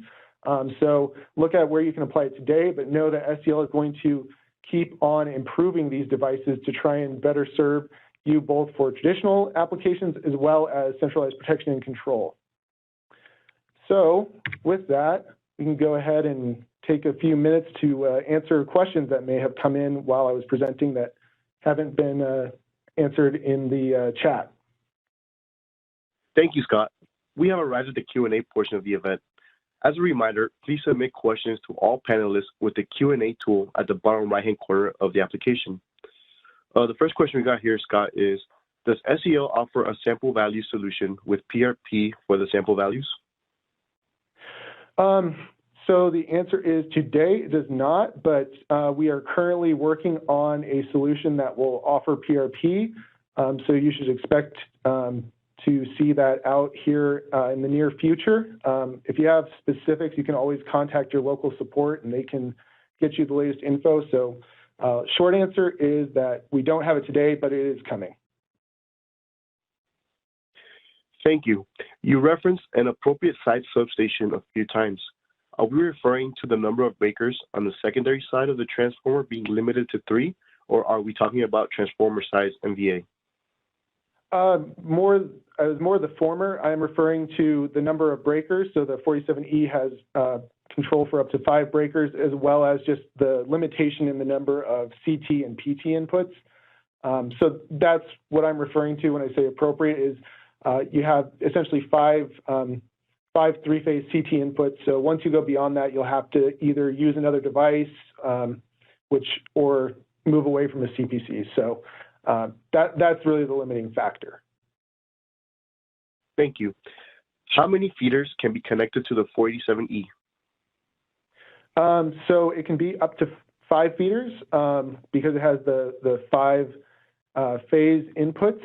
B: So look at where you can apply it today, but know that SEL is going to keep on improving these devices to try and better serve you both for traditional applications as well as centralized protection and control. So with that, we can go ahead and take a few minutes to answer questions that may have come in while I was presenting that haven't been answered in the chat.
A: Thank you, Scott. We have arrived at the Q&A portion of the event. As a reminder, please submit questions to all panelists with the Q&A tool at the bottom right-hand corner of the application. The first question we got here, Scott, is, does SEL offer a sample value solution with PRP for the sample values?
B: So the answer is today it does not, but we are currently working on a solution that will offer PRP. So you should expect to see that out here in the near future. If you have specifics, you can always contact your local support and they can get you the latest info. So short answer is that we don't have it today, but it is coming.
A: Thank you. You referenced an appropriate side substation a few times. Are we referring to the number of breakers on the secondary side of the transformer being limited to 3, or are we talking about transformer size MVA?
B: More the former. I'm referring to the number of breakers. So the 47E has control for up to 5 breakers, as well as just the limitation in the number of CT and PT inputs. So that's what I'm referring to when I say appropriate is you have essentially 5 3-phase CT inputs. So once you go beyond that, you'll have to either use another device, or move away from the CPC. So that's really the limiting factor.
A: Thank you. How many feeders can be connected to the 487E?
B: So it can be up to 5 feeders because it has the 5 phase inputs.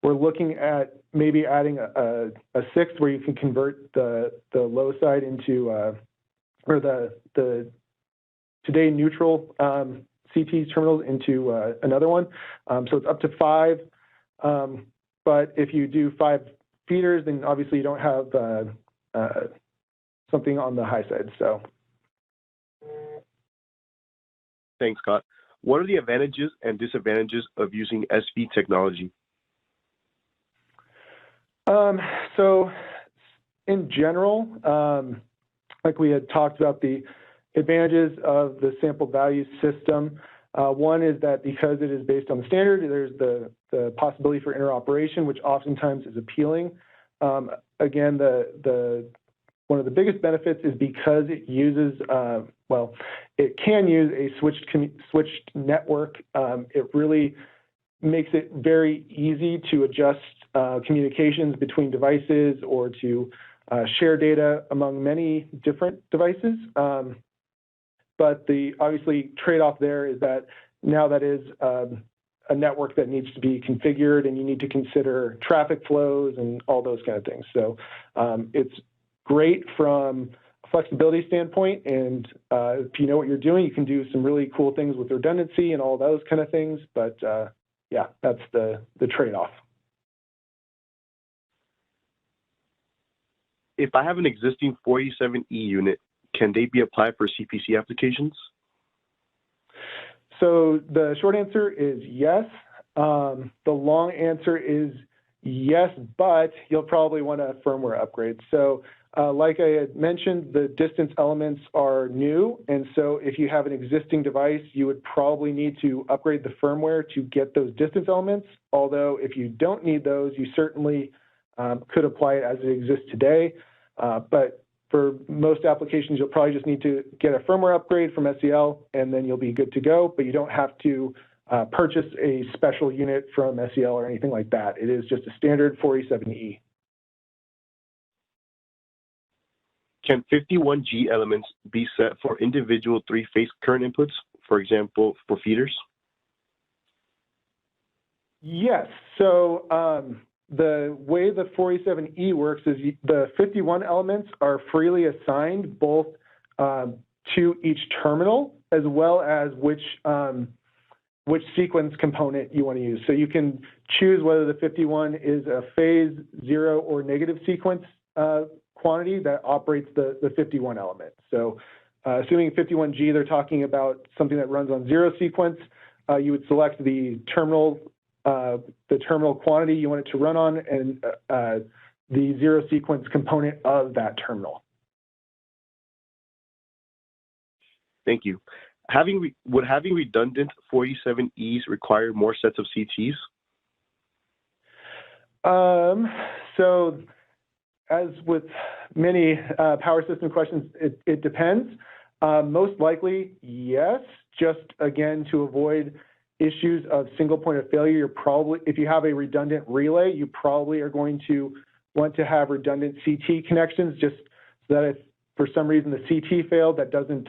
B: We're looking at maybe adding a 6th where you can convert the low side into or the today neutral CT terminals into another one. So it's up to 5. But if you do 5 feeders, then obviously you don't have something on the high side. So.
A: Thanks, Scott. What are the advantages and disadvantages of using SV technology?
B: So in general, like we had talked about the advantages of the sample value system. One is that because it is based on the standard, there's the possibility for interoperation, which oftentimes is appealing. Again, one of the biggest benefits is because it uses, it can use a switched network. It really makes it very easy to adjust communications between devices or to share data among many different devices. But the obviously trade-off there is that now that is a network that needs to be configured and you need to consider traffic flows and all those kind of things. So it's great from a flexibility standpoint. And if you know what you're doing, you can do some really cool things with redundancy and all those kind of things. But yeah, that's the trade-off.
A: If I have an existing 487E unit, can they be applied for CPC applications?
B: So the short answer is yes. The long answer is yes, but you'll probably want a firmware upgrade. So Like I had mentioned, the distance elements are new, and so if you have an existing device, you would probably need to upgrade the firmware to get those distance elements, although if you don't need those, you certainly could apply it as it exists today. But for most applications, you'll probably just need to get a firmware upgrade from SEL, and then you'll be good to go, but you don't have to purchase a special unit from SEL or anything like that. It is just a standard 487E.
A: Can 51G elements be set for individual three-phase current inputs, for example, for feeders?
B: Yes. So the way the 487E works is the 51 elements are freely assigned both to each terminal as well as which sequence component you want to use. So you can choose whether the 51 is a phase, zero, or negative sequence quantity that operates the 51 element. So assuming 51G, they're talking about something that runs on zero sequence, you would select the terminal quantity you want it to run on and the zero sequence component of that terminal.
A: Thank you. Would having redundant 487Es require more sets of CTs?
B: So as with many power system questions, it depends. Most likely, yes, just again, to avoid issues of single point of failure, if you have a redundant relay, you probably are going to want to have redundant CT connections just so that if for some reason the CT failed, that doesn't,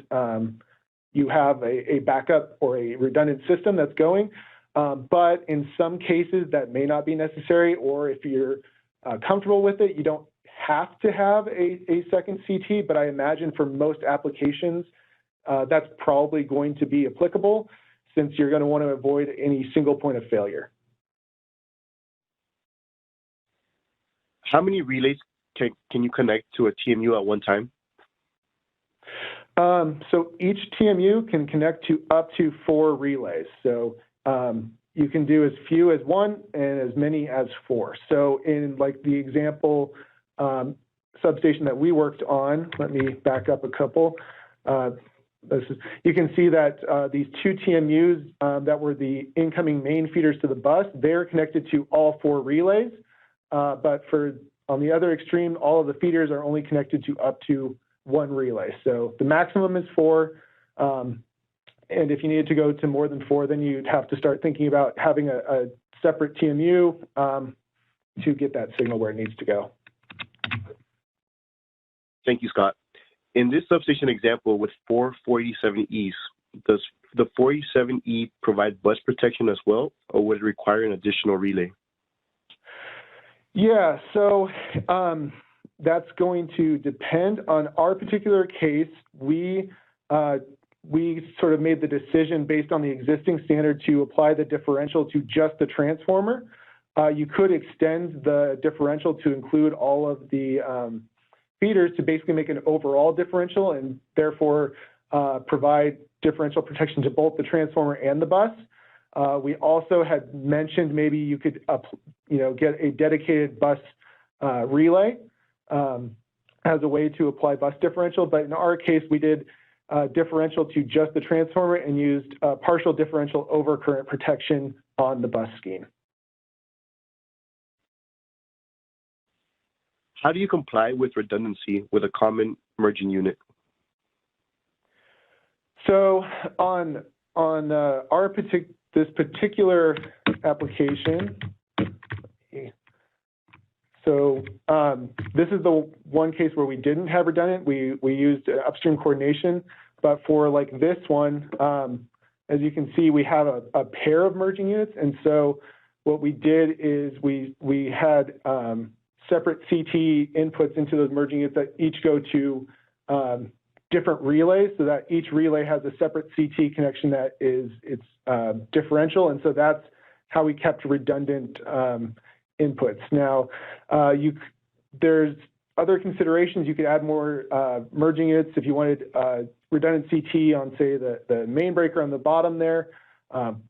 B: you have a backup or a redundant system that's going. But in some cases that may not be necessary, or if you're comfortable with it, you don't have to have a second CT, but I imagine for most applications, that's probably going to be applicable since you're going to want to avoid any single point of failure.
A: How many relays can you connect to a TMU at one time?
B: So each TMU can connect to up to 4 relays. So you can do as few as 1 and as many as 4. So in like the example substation that we worked on, let me back up a couple. You can see that these 2 TMUs that were the incoming main feeders to the bus, they're connected to all 4 relays. But on the other extreme, all of the feeders are only connected to up to 1 relay. So the maximum is 4. And if you needed to go to more than 4, then you'd have to start thinking about having a separate TMU to get that signal where it needs to go.
A: Thank you, Scott. In this substation example with 4 487Es, does the 487E provide bus protection as well, or would it require an additional relay?
B: Yeah, so that's going to depend. On our particular case, we sort of made the decision based on the existing standard to apply the differential to just the transformer. You could extend the differential to include all of the feeders to basically make an overall differential and therefore provide differential protection to both the transformer and the bus. We also had mentioned maybe you could get a dedicated bus relay as a way to apply bus differential, but in our case we did differential to just the transformer and used partial differential overcurrent protection on the bus scheme.
A: How do you comply with redundancy with a common merging unit? So
B: on this particular application, so this is the one case where we didn't have redundant. We used upstream coordination, but for like this one, as you can see, we have a pair of merging units, and so what we did is we had separate CT inputs into those merging units that each go to different relays, so that each relay has a separate CT connection that is differential, and so that's how we kept redundant inputs. Now, there's other considerations. You could add more merging units if you wanted redundant CT on, say, the main breaker on the bottom there,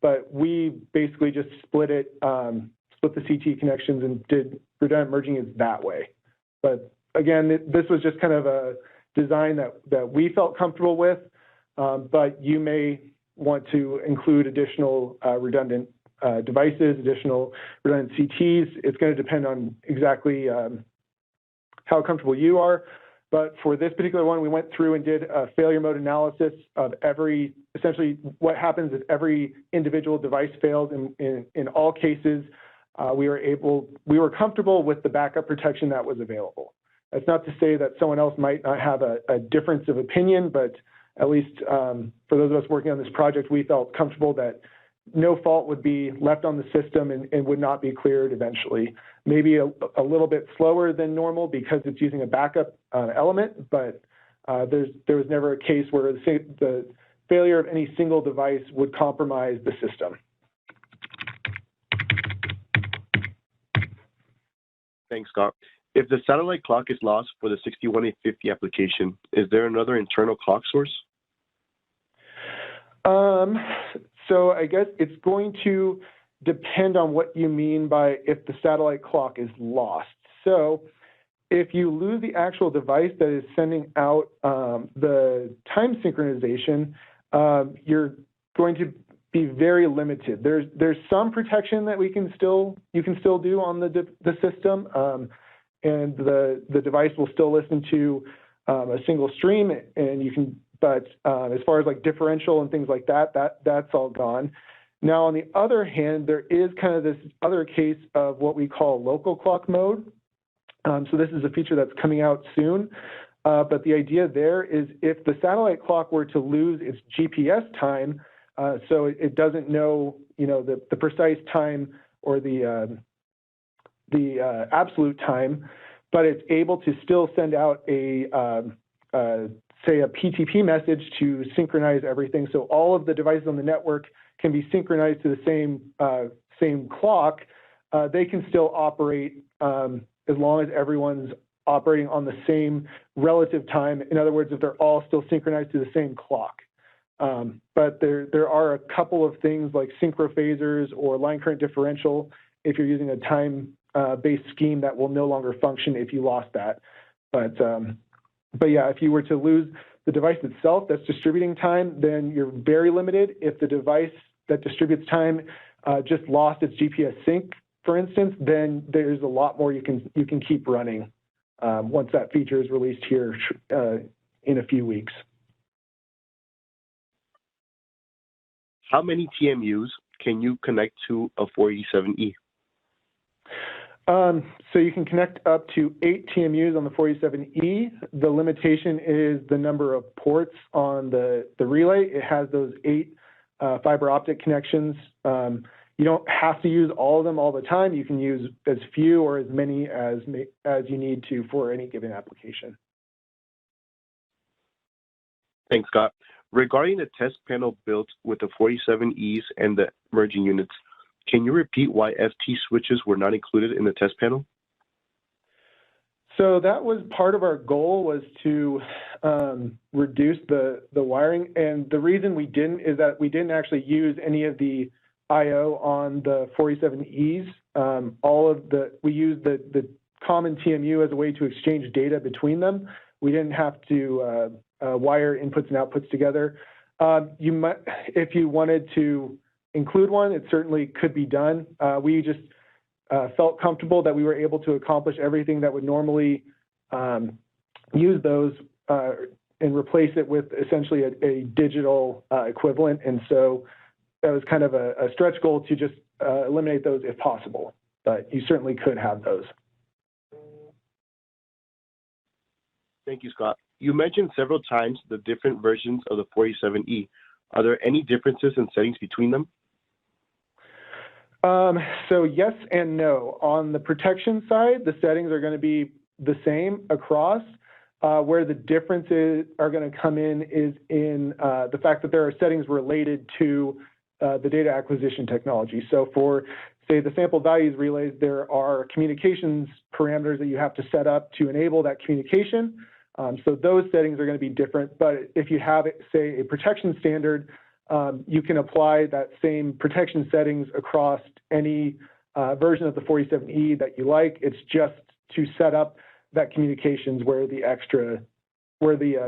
B: but we basically just split the CT connections and did redundant merging units that way. But again, this was just kind of a design that we felt comfortable with, but you may want to include additional redundant devices, additional redundant CTs. It's going to depend on exactly how comfortable you are. But for this particular one, we went through and did a failure mode analysis of essentially what happens if every individual device fails. In all cases, we were comfortable with the backup protection that was available. That's not to say that someone else might not have a difference of opinion, but at least for those of us working on this project, we felt comfortable that no fault would be left on the system and would not be cleared eventually. Maybe a little bit slower than normal because it's using a backup element, but there was never a case where the failure of any single device would compromise the system.
A: Thanks, Scott. If the satellite clock is lost for the 61850 application, is there another internal clock source?
B: So I guess it's going to depend on what you mean by if the satellite clock is lost. So if you lose the actual device that is sending out the time synchronization, you're going to be very limited. There's some protection that you can still do on the system, and the device will still listen to a single stream, and you can. But as far as like differential and things like that's all gone. Now, on the other hand, there is kind of this other case of what we call local clock mode. So this is a feature that's coming out soon. But the idea there is if the satellite clock were to lose its GPS time, so it doesn't know, the precise time or the absolute time, but it's able to still send out say a PTP message to synchronize everything. So all of the devices on the network can be synchronized to the same clock. They can still operate as long as everyone's operating on the same relative time. In other words, if they're all still synchronized to the same clock. But there are a couple of things like synchrophasers or line current differential if you're using a time-based scheme that will no longer function if you lost that. But yeah, if you were to lose the device itself that's distributing time, then you're very limited. If the device that distributes time just lost its GPS sync, for instance, then there's a lot more you can keep running once that feature is released here in a few weeks.
A: How many TMUs can you connect to a 487E?
B: So you can connect up to 8 TMUs on the 487E. The limitation is the number of ports on the relay. It has those 8 fiber optic connections. You don't have to use all of them all the time. You can use as few or as many as you need to for any given application.
A: Thanks, Scott. Regarding the test panel built with the 47Es and the merging units, can you repeat why FT switches were not included in the test panel?
B: So that was part of our goal, was to reduce the wiring. And the reason we didn't is that we didn't actually use any of the I/O on the 47Es. We used the common TMU as a way to exchange data between them. We didn't have to wire inputs and outputs together. You might, if you wanted to include one, it certainly could be done. We just felt comfortable that we were able to accomplish everything that would normally use those and replace it with essentially a digital equivalent. And so that was kind of a stretch goal to just eliminate those if possible, but you certainly could have those.
A: Thank you, Scott. You mentioned several times the different versions of the 47E. Are there any differences in settings between them?
B: So yes and no. On the protection side, the settings are going to be the same across. Where the differences are going to come in is in the fact that there are settings related to the data acquisition technology. So for, say, the sample values relays, there are communications parameters that you have to set up to enable that communication. So those settings are going to be different. But if you have, say, a protection standard, you can apply that same protection settings across any version of the 47E that you like. It's just to set up that communications where the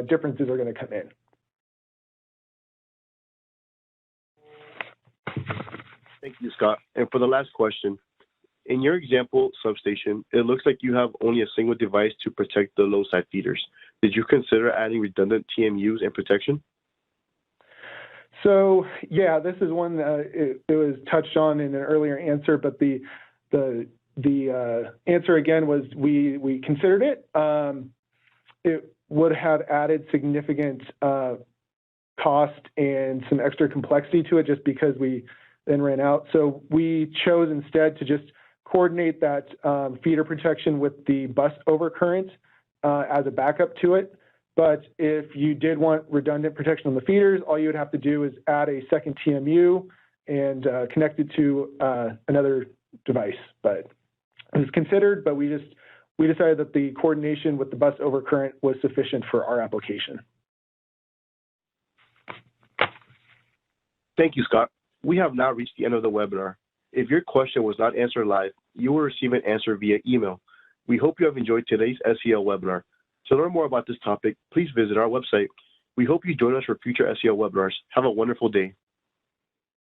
B: differences are going to come in.
A: Thank you, Scott. And for the last question, in your example substation, it looks like you have only a single device to protect the low side feeders. Did you consider adding redundant TMUs and protection?
B: So yeah, this is one that it was touched on in an earlier answer, but the answer again was we considered it. It would have added significant cost and some extra complexity to it just because we then ran out. So we chose instead to just coordinate that feeder protection with the bus overcurrent as a backup to it. But if you did want redundant protection on the feeders, all you would have to do is add a second TMU and connect it to another device. But it was considered, but we decided that the coordination with the bus overcurrent was sufficient for our application.
A: Thank you, Scott. We have now reached the end of the webinar. If your question was not answered live, you will receive an answer via email. We hope you have enjoyed today's SEL webinar. To learn more about this topic, please visit our website. We hope you join us for future SEL webinars. Have a wonderful day.